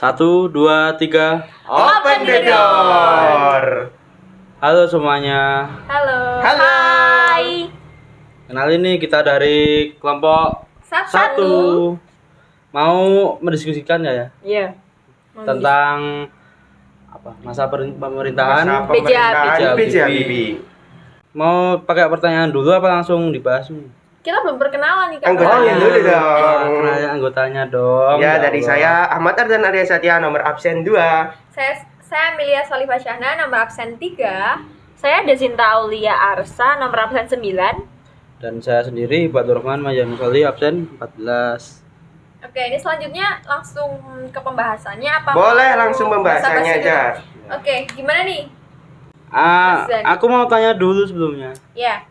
Satu, dua, tiga. Open the door. Halo semuanya. Halo. Halo. Hai. Kenalin nih, kita dari kelompok satu. Mau mendiskusikan ya Iya. tentang apa? Masa pemerintahan. Masa pemerintahan B.J. Habibie. Mau pakai pertanyaan dulu apa langsung dibahas nih? Kita belum perkenalan nih, Kak. Anggotanya dulu dong. Kenalin anggotanya dong. Ya, dari Allah. saya Ahmad Ardan Arya Satya, nomor absen 2. Saya Amelia Solifah Syahna, nomor absen 3. Saya Desinta Aulia Arsa, nomor absen 9. Dan saya sendiri Batur Rahman Majan Musali, absen 14. Oke, ini selanjutnya langsung ke pembahasannya apa? Boleh mau langsung pembahasannya basa-basi aja. dulu? Oke, gimana nih? Aku mau tanya dulu sebelumnya. Ya.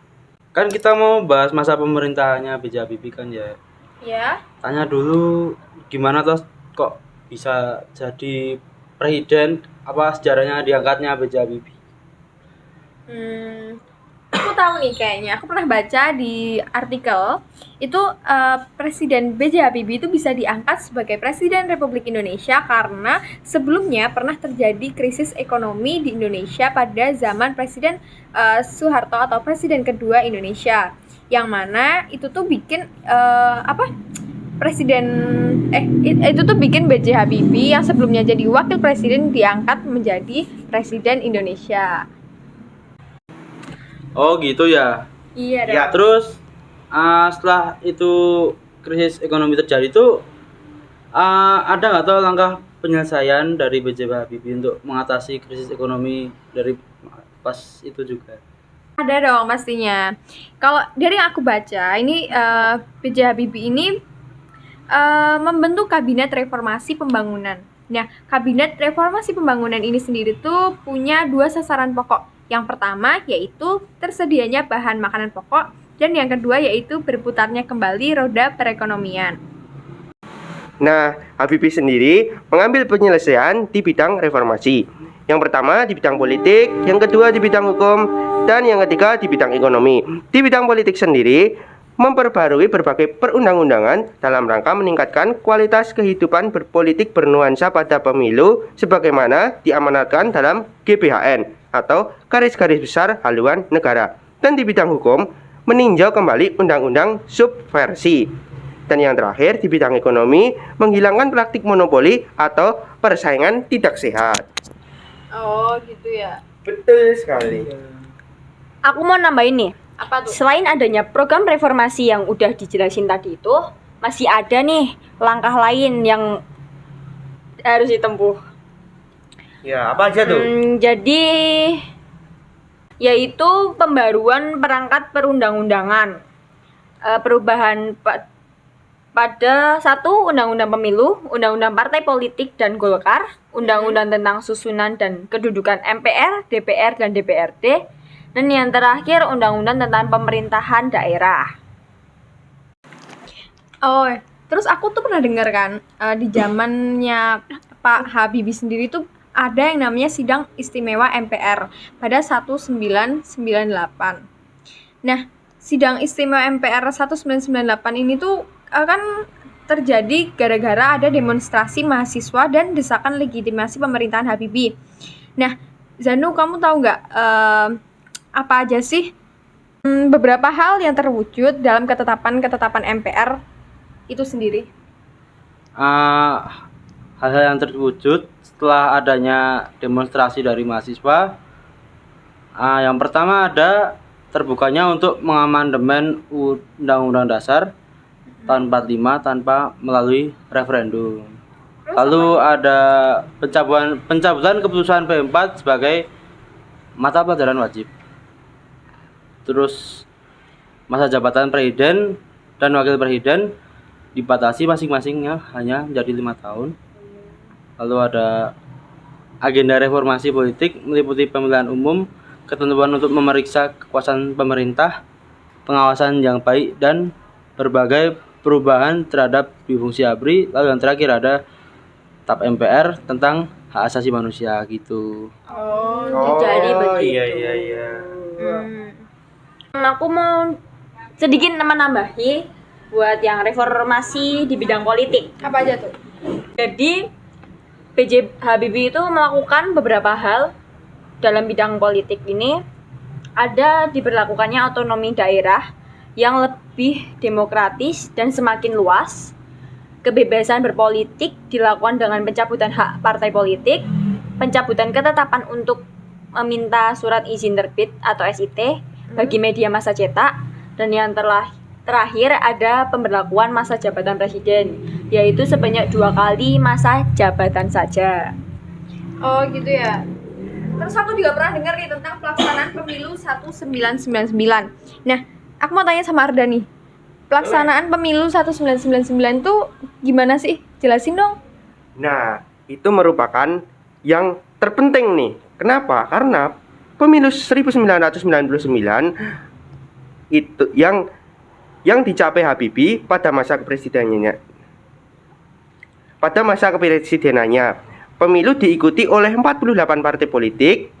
Kan kita mau bahas masa pemerintahannya B.J. Habibie kan ya. Ya. Tanya dulu gimana terus kok bisa jadi presiden, apa sejarahnya diangkatnya B.J. Habibie. Aku tahu nih kayaknya. Aku pernah baca di artikel itu Presiden B.J. Habibie itu bisa diangkat sebagai Presiden Republik Indonesia karena sebelumnya pernah terjadi krisis ekonomi di Indonesia pada zaman Presiden Soeharto atau Presiden kedua Indonesia, yang mana itu tuh bikin itu tuh bikin B.J. Habibie yang sebelumnya jadi wakil presiden diangkat menjadi Presiden Indonesia. Oh gitu ya. Iya dong. Ya. Terus setelah itu krisis ekonomi terjadi itu ada nggak tahu langkah penyelesaian dari B.J. Habibie untuk mengatasi krisis ekonomi dari pas itu juga? Ada dong pastinya. Kalau dari yang aku baca, ini B.J. Habibie ini membentuk Kabinet Reformasi Pembangunan. Nah, Kabinet Reformasi Pembangunan ini sendiri tuh punya 2 sasaran pokok. Yang pertama yaitu tersedianya bahan makanan pokok, dan yang kedua yaitu berputarnya kembali roda perekonomian. Nah, Habibie sendiri mengambil penyelesaian di bidang reformasi. Yang pertama di bidang politik, yang kedua di bidang hukum, dan yang ketiga di bidang ekonomi. Di bidang politik sendiri, memperbarui berbagai perundang-undangan dalam rangka meningkatkan kualitas kehidupan berpolitik bernuansa pada pemilu sebagaimana diamanatkan dalam GBHN atau Garis-Garis Besar Haluan Negara. Dan di bidang hukum, meninjau kembali undang-undang subversi. Dan yang terakhir di bidang ekonomi, menghilangkan praktik monopoli atau persaingan tidak sehat. Oh, gitu ya. Betul sekali. Aku mau nambahin nih, Apa tuh? selain adanya program reformasi yang udah dijelasin tadi itu, masih ada nih langkah lain yang harus ditempuh. Ya, apa aja tuh? Jadi, yaitu pembaruan perangkat perundang-undangan, perubahan pada 1 Undang-Undang Pemilu, Undang-Undang Partai Politik dan Golkar, Undang-Undang tentang Susunan dan Kedudukan MPR, DPR, dan DPRD, dan yang terakhir Undang-Undang tentang Pemerintahan Daerah. Oh, terus aku tuh pernah dengar kan di zamannya Pak Habibie sendiri tuh ada yang namanya Sidang Istimewa MPR pada 1998. Nah, Sidang Istimewa MPR 1998 ini tuh kan terjadi gara-gara ada demonstrasi mahasiswa dan desakan legitimasi pemerintahan Habibie. Nah, Zanu, kamu tahu nggak apa aja sih beberapa hal yang terwujud dalam ketetapan MPR itu sendiri? Hal-hal yang terwujud setelah adanya demonstrasi dari mahasiswa, yang pertama ada terbukanya untuk mengamandemen Undang-Undang Dasar tahun 45 tanpa melalui referendum. Lalu ada pencabutan keputusan P4 sebagai mata pelajaran wajib. Terus masa jabatan presiden dan wakil presiden dibatasi masing-masingnya hanya menjadi 5 tahun. Lalu ada agenda reformasi politik meliputi pemilihan umum, ketentuan untuk memeriksa kekuasaan pemerintah, pengawasan yang baik, dan berbagai perubahan terhadap fungsi ABRI. Lalu yang terakhir ada TAP MPR tentang hak asasi manusia gitu. Jadi begitu. Iya. Aku mau sedikit menambahi buat yang reformasi di bidang politik. Apa aja tuh? Jadi B.J. Habibie itu melakukan beberapa hal dalam bidang politik ini. Ada diberlakukannya otonomi daerah yang lebih demokratis dan semakin luas. Kebebasan berpolitik dilakukan dengan pencabutan hak partai politik, pencabutan ketetapan untuk meminta surat izin terbit atau SIT bagi media massa cetak, dan yang terakhir ada pemberlakuan masa jabatan presiden, yaitu sebanyak 2 kali masa jabatan saja. Oh gitu ya. Terus aku juga pernah dengar nih tentang pelaksanaan pemilu 1999. Nah, aku mau tanya sama Arda nih. Pelaksanaan pemilu 1999 tuh gimana sih? Jelasin dong. Nah, itu merupakan yang terpenting nih. Kenapa? Karena pemilu 1999 itu yang dicapai Habibie pada masa kepresidenannya. Pada masa kepresidenannya, pemilu diikuti oleh 48 partai politik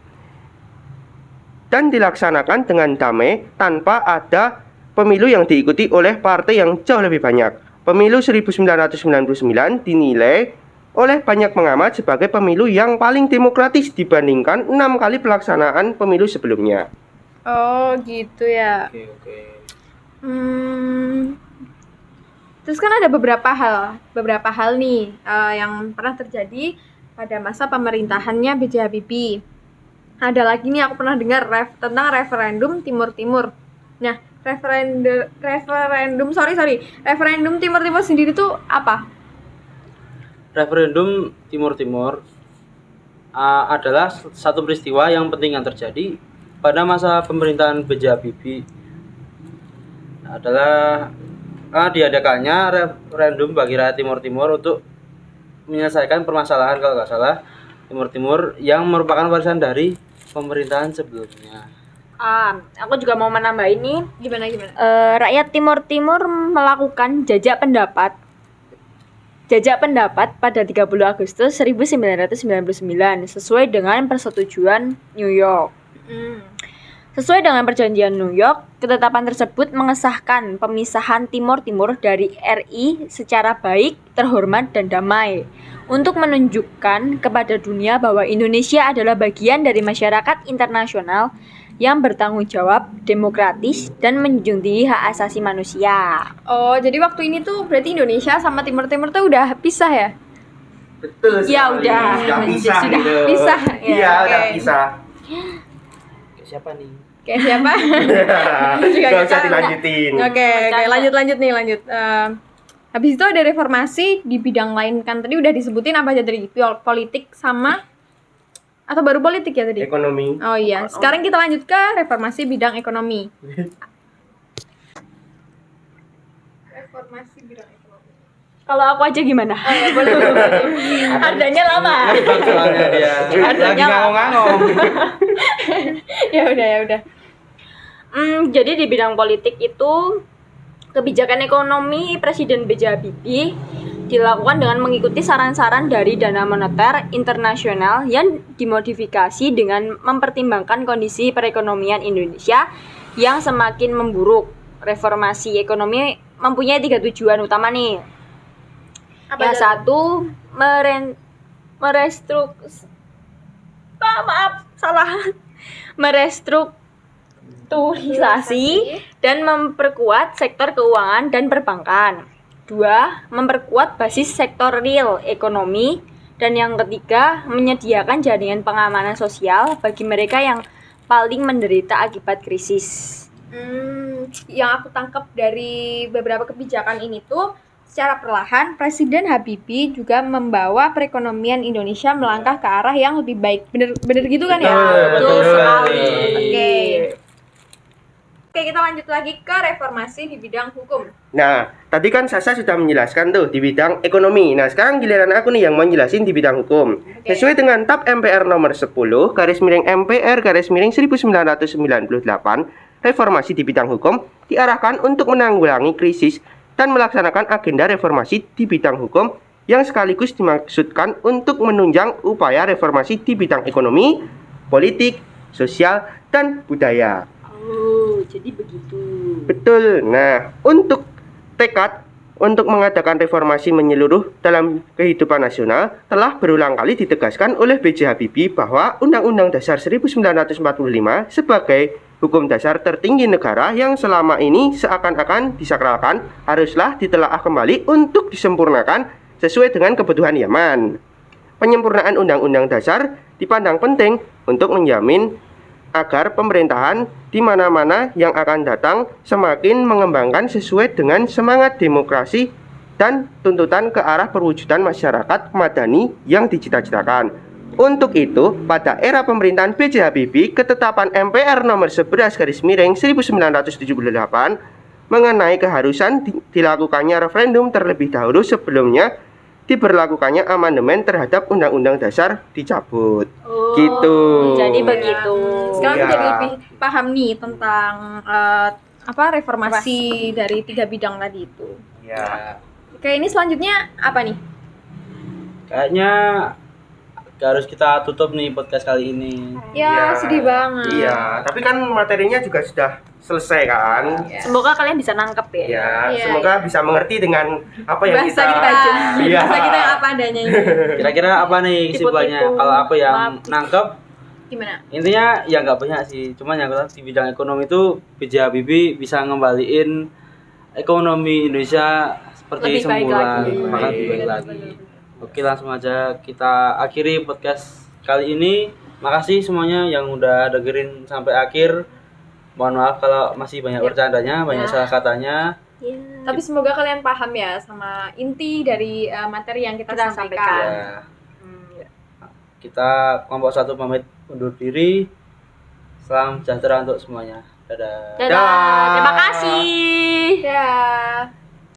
dan dilaksanakan dengan damai tanpa ada pemilu yang diikuti oleh partai yang jauh lebih banyak. Pemilu 1999 dinilai oleh banyak pengamat sebagai pemilu yang paling demokratis dibandingkan 6 kali pelaksanaan pemilu sebelumnya. Oh gitu ya. Oke. Terus kan ada beberapa hal nih yang pernah terjadi pada masa pemerintahannya B.J. Habibie. Ada lagi nih aku pernah dengar tentang referendum Timur-Timur. Nah, referendum Timur-Timur sendiri tuh apa? Referendum Timur-Timur adalah satu peristiwa yang penting yang terjadi pada masa pemerintahan B.J. Habibie. Adalah diadakannya referendum bagi rakyat Timur-Timur untuk menyelesaikan permasalahan, kalau nggak salah, Timur-Timur yang merupakan warisan dari pemerintahan sebelumnya. Aku juga mau menambah ini. Gimana? Rakyat Timur-Timur melakukan jajak pendapat pada 30 Agustus 1999 sesuai dengan persetujuan New York. Sesuai dengan perjanjian New York, ketetapan tersebut mengesahkan pemisahan Timur-Timur dari RI secara baik, terhormat, dan damai untuk menunjukkan kepada dunia bahwa Indonesia adalah bagian dari masyarakat internasional yang bertanggung jawab, demokratis, dan menjunjung tinggi hak asasi manusia. Oh, jadi waktu ini tuh berarti Indonesia sama Timur-Timur tuh udah pisah ya? Betul sekali. Ya udah pisah sudah gitu. pisah. Iya, Oke. udah pisah. Siapa nih? Kayak siapa? Juga Gak usah kita- dilanjutin. Oke, lanjut. Habis itu ada reformasi di bidang lain, kan tadi udah disebutin apa aja tadi? Politik sama atau baru politik ya tadi? Ekonomi. Oh iya, sekarang kita lanjut ke reformasi bidang ekonomi. Reformasi bidang ekonomi. Kalau aku aja gimana? Boleh. Adanya lama. Soalnya dia lagi ngangong-ngangong. Ya udah. Jadi di bidang politik itu kebijakan ekonomi Presiden B.J. Habibie dilakukan dengan mengikuti saran-saran dari Dana Moneter Internasional yang dimodifikasi dengan mempertimbangkan kondisi perekonomian Indonesia yang semakin memburuk. Reformasi ekonomi mempunyai 3 tujuan utama nih. Yang satu, merestrukturisasi dan memperkuat sektor keuangan dan perbankan. 2, memperkuat basis sektor real ekonomi. Dan yang ketiga, menyediakan jaringan pengamanan sosial bagi mereka yang paling menderita akibat krisis. Yang aku tangkap dari beberapa kebijakan ini tuh, secara perlahan Presiden Habibie juga membawa perekonomian Indonesia melangkah ke arah yang lebih baik. Bener gitu kan ya? Betul sekali. Oke, kita lanjut lagi ke reformasi di bidang hukum. Nah, tadi kan Sasa sudah menjelaskan tuh di bidang ekonomi. Nah, sekarang giliran aku nih yang menjelasin di bidang hukum. Oke. Sesuai dengan TAP MPR nomor 10/MPR/1998, reformasi di bidang hukum diarahkan untuk menanggulangi krisis dan melaksanakan agenda reformasi di bidang hukum yang sekaligus dimaksudkan untuk menunjang upaya reformasi di bidang ekonomi, politik, sosial, dan budaya. Oh, jadi begitu. Betul. Nah, untuk tekad untuk mengadakan reformasi menyeluruh dalam kehidupan nasional telah berulang kali ditegaskan oleh B.J. Habibie bahwa Undang-Undang Dasar 1945 sebagai hukum dasar tertinggi negara yang selama ini seakan-akan disakralkan haruslah ditelaah kembali untuk disempurnakan sesuai dengan kebutuhan zaman. Penyempurnaan Undang-Undang Dasar dipandang penting untuk menjamin agar pemerintahan di mana-mana yang akan datang semakin mengembangkan sesuai dengan semangat demokrasi dan tuntutan ke arah perwujudan masyarakat madani yang dicita-citakan. Untuk itu, pada era pemerintahan B.J. Habibie, ketetapan MPR nomor 11/1978 mengenai keharusan dilakukannya referendum terlebih dahulu sebelumnya diberlakukannya amandemen terhadap Undang-Undang Dasar dicabut. Gitu. Jadi begitu. Sekarang Iya. jadi lebih paham nih tentang reformasi dari 3 bidang tadi itu. Ya. Oke, ini selanjutnya apa nih? Kayaknya harus kita tutup nih podcast kali ini. Ya, Iya. sedih banget. Iya, tapi kan materinya juga sudah selesai kan? Semoga kalian bisa nangkep ya. Ya, Iya, semoga bisa mengerti dengan apa yang Bahasa kita. kita aja. Iya. Bahasa kita yang apa adanya ini. Kira-kira apa nih kesimpulannya? Tipu-tipu. Kalau aku yang nangkep, Gimana? intinya ya nggak banyak sih. Cuman yang di bidang ekonomi itu B.J. Habibie bisa ngembaliin ekonomi Indonesia seperti Lebih baik semula, lagi. bahkan lebih baik lagi. Oke, langsung aja kita akhiri podcast kali ini. Makasih semuanya yang udah dengerin sampai akhir. Mohon maaf kalau masih banyak bercandanya, banyak salah katanya. Tapi semoga kalian paham ya sama inti dari materi yang kita, Kita sampaikan. Ya. Kita kelompok 1 pamit undur diri. Salam sejahtera untuk semuanya. Dadah. Dadah. Terima kasih. Ya.